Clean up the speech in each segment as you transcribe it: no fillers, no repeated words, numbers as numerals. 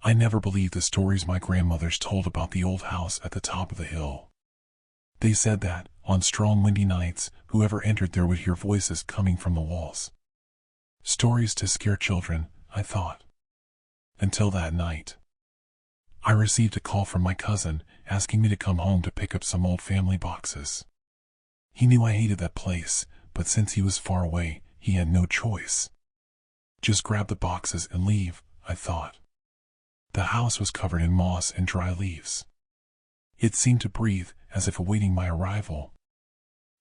I never believed the stories my grandmothers told about the old house at the top of the hill. They said that, on strong windy nights, whoever entered there would hear voices coming from the walls. Stories to scare children, I thought. Until that night. I received a call from my cousin, asking me to come home to pick up some old family boxes. He knew I hated that place, but since he was far away, he had no choice. Just grab the boxes and leave, I thought. The house was covered in moss and dry leaves. It seemed to breathe, as if awaiting my arrival.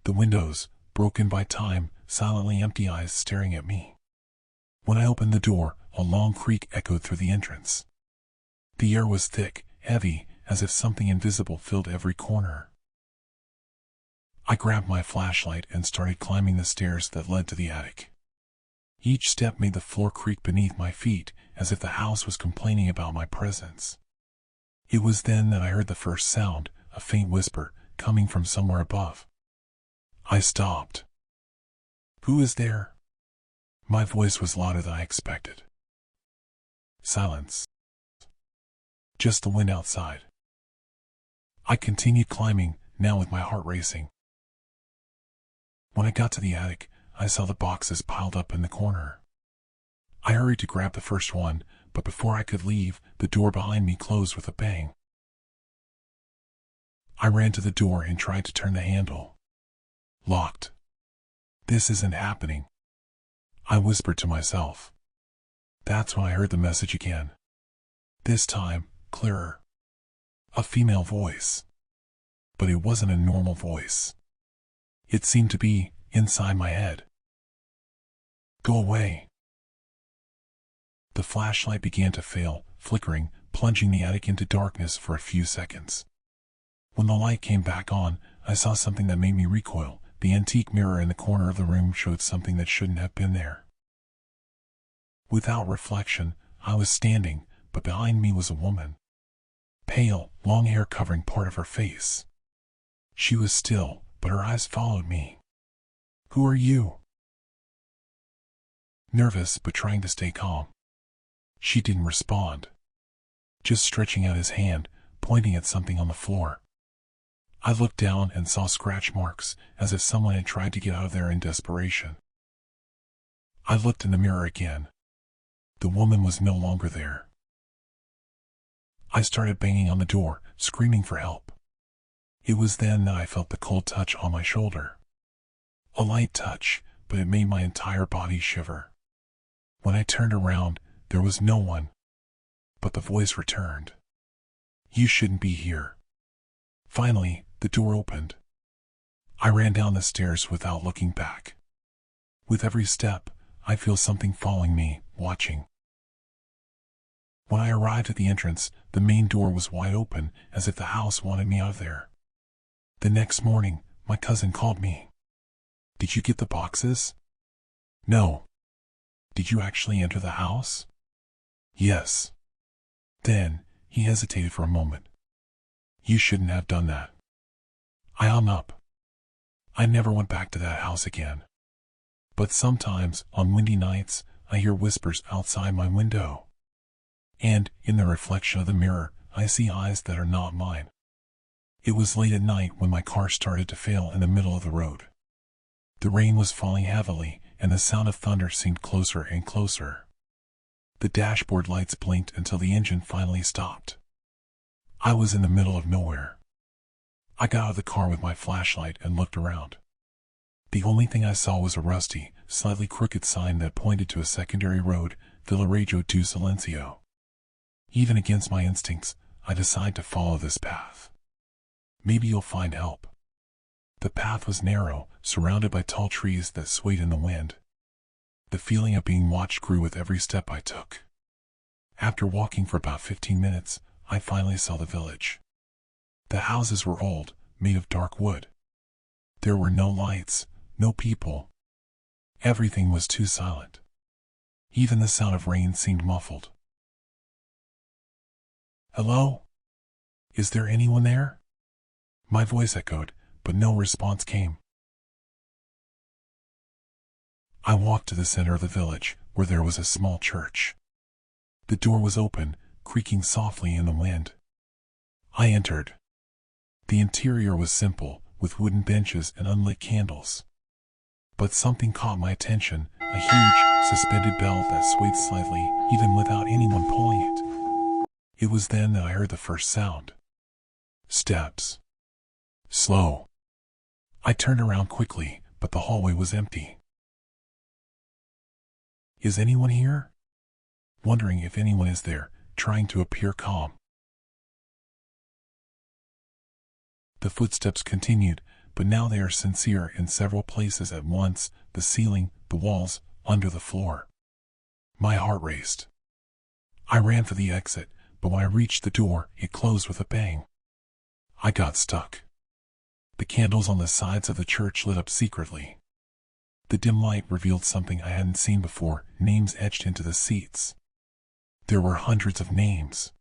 The windows, broken by time, silently empty eyes staring at me. When I opened the door, a long creak echoed through the entrance. The air was thick, heavy, as if something invisible filled every corner. I grabbed my flashlight and started climbing the stairs that led to the attic. Each step made the floor creak beneath my feet, as if the house was complaining about my presence. It was then that I heard the first sound, a faint whisper, coming from somewhere above. I stopped. "Who is there?" My voice was louder than I expected. Silence. Just the wind outside. I continued climbing, now with my heart racing. When I got to the attic, I saw the boxes piled up in the corner. I hurried to grab the first one, but before I could leave, the door behind me closed with a bang. I ran to the door and tried to turn the handle. Locked. "This isn't happening," I whispered to myself. That's when I heard the message again. This time, clearer. A female voice. But it wasn't a normal voice. It seemed to be inside my head. "Go away." The flashlight began to fail, flickering, plunging the attic into darkness for a few seconds. When the light came back on, I saw something that made me recoil. The antique mirror in the corner of the room showed something that shouldn't have been there. Without reflection, I was standing, but behind me was a woman. Pale, long hair covering part of her face. She was still, but her eyes followed me. "Who are you?" Nervous but trying to stay calm. She didn't respond. Just stretching out his hand, pointing at something on the floor. I looked down and saw scratch marks, as if someone had tried to get out of there in desperation. I looked in the mirror again. The woman was no longer there. I started banging on the door, screaming for help. It was then that I felt the cold touch on my shoulder. A light touch, but it made my entire body shiver. When I turned around, there was no one. But the voice returned. "You shouldn't be here." Finally, the door opened. I ran down the stairs without looking back. With every step, I feel something following me, watching. When I arrived at the entrance, the main door was wide open, as if the house wanted me out of there. The next morning, my cousin called me. "Did you get the boxes?" "No." "Did you actually enter the house?" "Yes." Then, he hesitated for a moment. "You shouldn't have done that." I hung up. I never went back to that house again. But sometimes, on windy nights, I hear whispers outside my window. And, in the reflection of the mirror, I see eyes that are not mine. It was late at night when my car started to fail in the middle of the road. The rain was falling heavily, and the sound of thunder seemed closer and closer. The dashboard lights blinked until the engine finally stopped. I was in the middle of nowhere. I got out of the car with my flashlight and looked around. The only thing I saw was a rusty, slightly crooked sign that pointed to a secondary road, Villarejo do Silencio. Even against my instincts, I decided to follow this path. Maybe you'll find help. The path was narrow, surrounded by tall trees that swayed in the wind. The feeling of being watched grew with every step I took. After walking for about 15 minutes, I finally saw the village. The houses were old, made of dark wood. There were no lights, no people. Everything was too silent. Even the sound of rain seemed muffled. "Hello? Is there anyone there?" My voice echoed, but no response came. I walked to the center of the village, where there was a small church. The door was open, creaking softly in the wind. I entered. The interior was simple, with wooden benches and unlit candles. But something caught my attention, a huge, suspended bell that swayed slightly, even without anyone pulling it. It was then that I heard the first sound. Steps. Slow. I turned around quickly, but the hallway was empty. Is anyone here? Wondering if anyone is there, trying to appear calm. The footsteps continued, but now they are sincere in several places at once, the ceiling, the walls, under the floor. My heart raced. I ran for the exit, but when I reached the door, it closed with a bang. I got stuck. The candles on the sides of the church lit up secretly. The dim light revealed something I hadn't seen before, names etched into the seats. There were hundreds of names.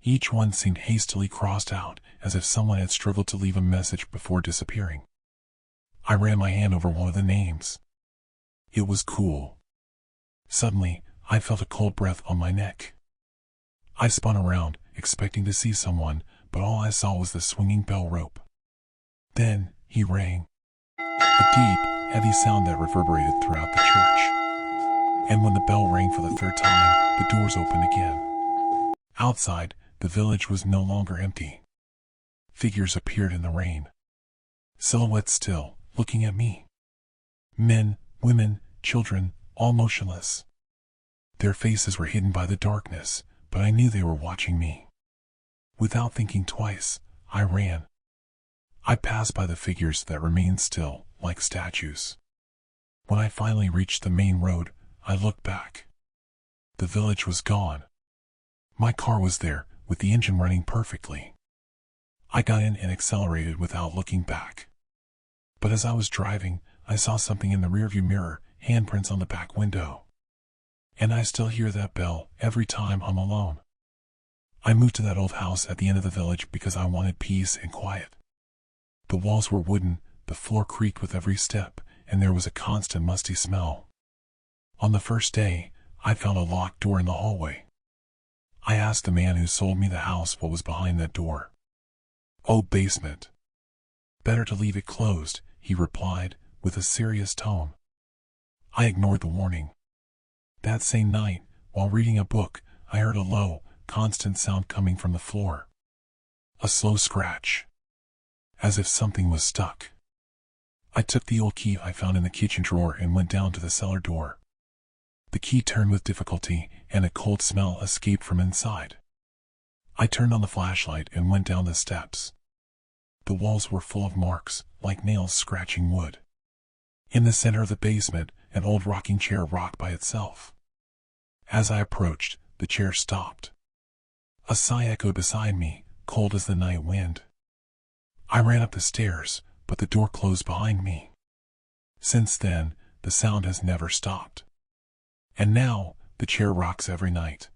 Each one seemed hastily crossed out, as if someone had struggled to leave a message before disappearing. I ran my hand over one of the names. It was cool. Suddenly, I felt a cold breath on my neck. I spun around, expecting to see someone, but all I saw was the swinging bell rope. Then, he rang. A deep, heavy sound that reverberated throughout the church. And when the bell rang for the third time, the doors opened again. Outside, the village was no longer empty. Figures appeared in the rain. Silhouettes still, looking at me. Men, women, children, all motionless. Their faces were hidden by the darkness, but I knew they were watching me. Without thinking twice, I ran. I passed by the figures that remained still, like statues. When I finally reached the main road, I looked back. The village was gone. My car was there, with the engine running perfectly. I got in and accelerated without looking back. But as I was driving, I saw something in the rearview mirror, handprints on the back window. And I still hear that bell every time I'm alone. I moved to that old house at the end of the village because I wanted peace and quiet. The walls were wooden, the floor creaked with every step, and there was a constant musty smell. On the first day, I found a locked door in the hallway. I asked the man who sold me the house what was behind that door. "Oh, basement. Better to leave it closed," he replied, with a serious tone. I ignored the warning. That same night, while reading a book, I heard a low, constant sound coming from the floor. A slow scratch. As if something was stuck. I took the old key I found in the kitchen drawer and went down to the cellar door. The key turned with difficulty, and a cold smell escaped from inside. I turned on the flashlight and went down the steps. The walls were full of marks, like nails scratching wood. In the center of the basement, an old rocking chair rocked by itself. As I approached, the chair stopped. A sigh echoed beside me, cold as the night wind. I ran up the stairs, but the door closed behind me. Since then, the sound has never stopped. And now, the chair rocks every night.